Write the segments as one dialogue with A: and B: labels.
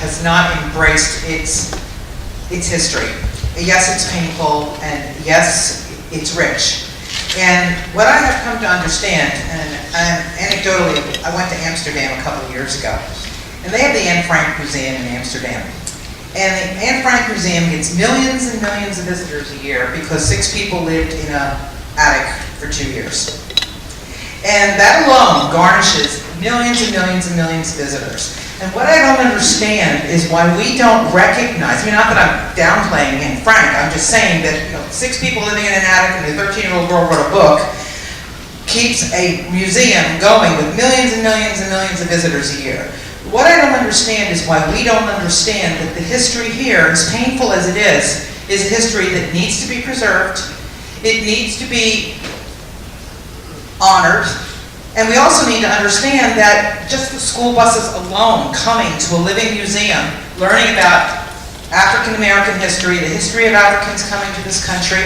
A: has not embraced its history. Yes, it's painful, and yes, it's rich. And what I have come to understand, and anecdotally, I went to Amsterdam a couple of years ago, and they have the Anne Frank Museum in Amsterdam. And the Anne Frank Museum gets millions and millions of visitors a year because 6 people lived in an attic for 2 years. And that alone garnishes millions and millions and millions of visitors. And what I don't understand is why we don't recognize, I mean, not that I'm downplaying Anne Frank, I'm just saying that 6 people living in an attic and a 13-year-old girl wrote a book keeps a museum going with millions and millions and millions of visitors a year. What I don't understand is why we don't understand that the history here, as painful as it is a history that needs to be preserved, it needs to be honored, and we also need to understand that just the school buses alone coming to a living museum, learning about African American history, the history of Africans coming to this country.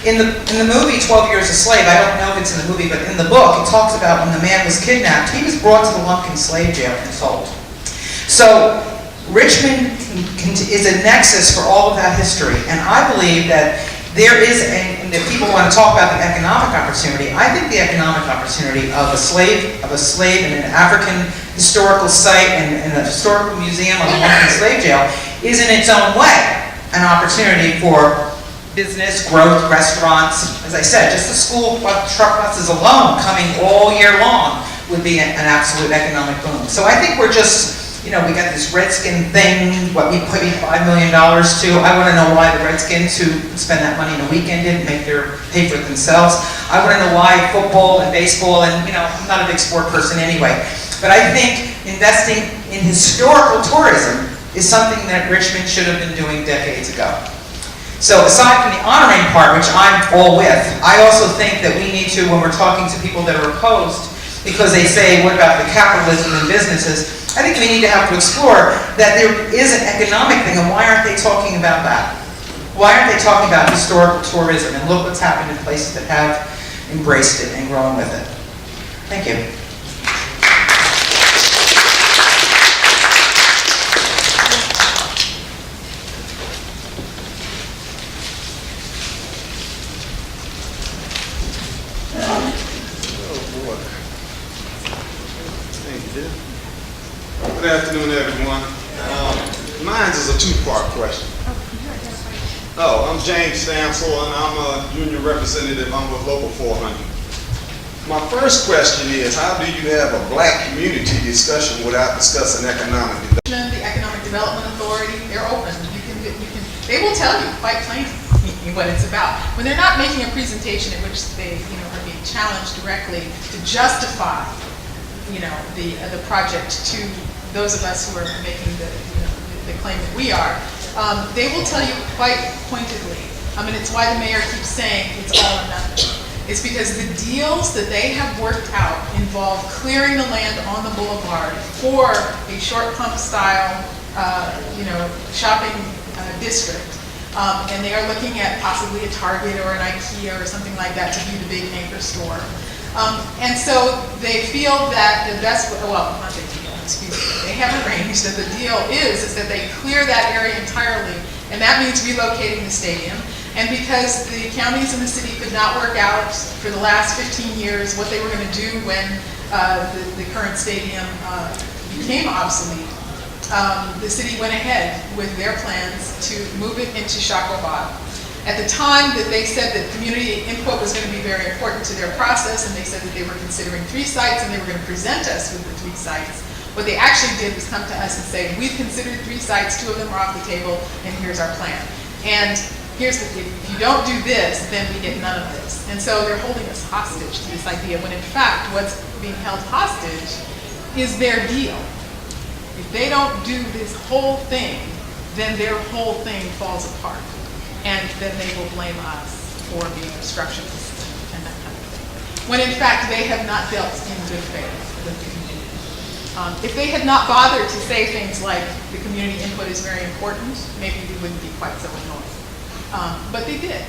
A: In the movie 12 Years a Slave, I don't know if it's in the movie, but in the book, it talks about when the man was kidnapped, he was brought to the Lumpkin slave jail and sold. So Richmond is a nexus for all of that history, and I believe that there is, and if people want to talk about the economic opportunity, I think the economic opportunity of a slave in an African historical site and a historical museum on the Lumpkin slave jail is in its own way an opportunity for business, growth, restaurants. As I said, just the school truck buses alone coming all year long would be an absolute economic boom. So I think we're just, we got this Redskin thing, what we put $5 million to. I want to know why the Redskins who spend that money in a weekend didn't pay for it themselves. I want to know why football and baseball, and I'm not a big sport person anyway. But I think investing in historical tourism is something that Richmond should have been doing decades ago. So aside from the honoring part, which I'm all with, I also think that we need to, when we're talking to people that are opposed, because they say, what about the capitalism and businesses? I think we need to have to explore that there is an economic thing, and why aren't they talking about that? Why aren't they talking about historical tourism? And look what's happened in places that have embraced it and grown with it. Thank you.
B: Good afternoon, everyone. Mine is a 2-part question. I'm Sat.Jan.4, and I'm a junior representative. I'm with Local 400. My first question is, how do you have a black community discussion without discussing economic development?
C: The Economic Development Authority, they're open. They will tell you quite plainly what it's about. When they're not making a presentation in which they are being challenged directly to justify the project to those of us who are making the claim that we are, they will tell you quite pointedly. It's why the mayor keeps saying it's all or nothing. It's because the deals that they have worked out involve clearing the land on the boulevard for a short pump style, shopping district. And they are looking at possibly a Target or an IKEA or something like that to be the big anchor store. And so they feel that the best, not they feel, excuse me, they have arranged that the deal is that they clear that area entirely, and that means relocating the stadium. And because the counties and the city could not work out for the last 15 years what they were going to do when the current stadium became obsolete, the city went ahead with their plans to move it into Shakobad. At the time that they said that community input was going to be very important to their process, and they said that they were considering 3 sites and they were going to present us with the 3 sites, what they actually did was come to us and say, we've considered 3 sites, 2 of them are off the table, and here's our plan. And here's the thing, if you don't do this, then we get none of this. And so they're holding us hostage to this idea, when in fact what's being held hostage is their deal. If they don't do this whole thing, then their whole thing falls apart. And then they will blame us for being obstructionists and that kind of thing. When in fact they have not dealt in good faith with the community. If they had not bothered to say things like the community input is very important, maybe we wouldn't be quite so annoyed. But they did.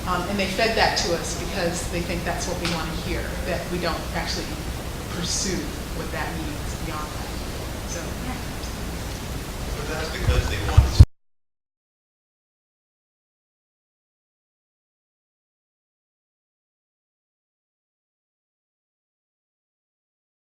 C: And they fed that to us because they think that's what we want to hear, that we don't actually pursue what that means beyond that. So, yeah.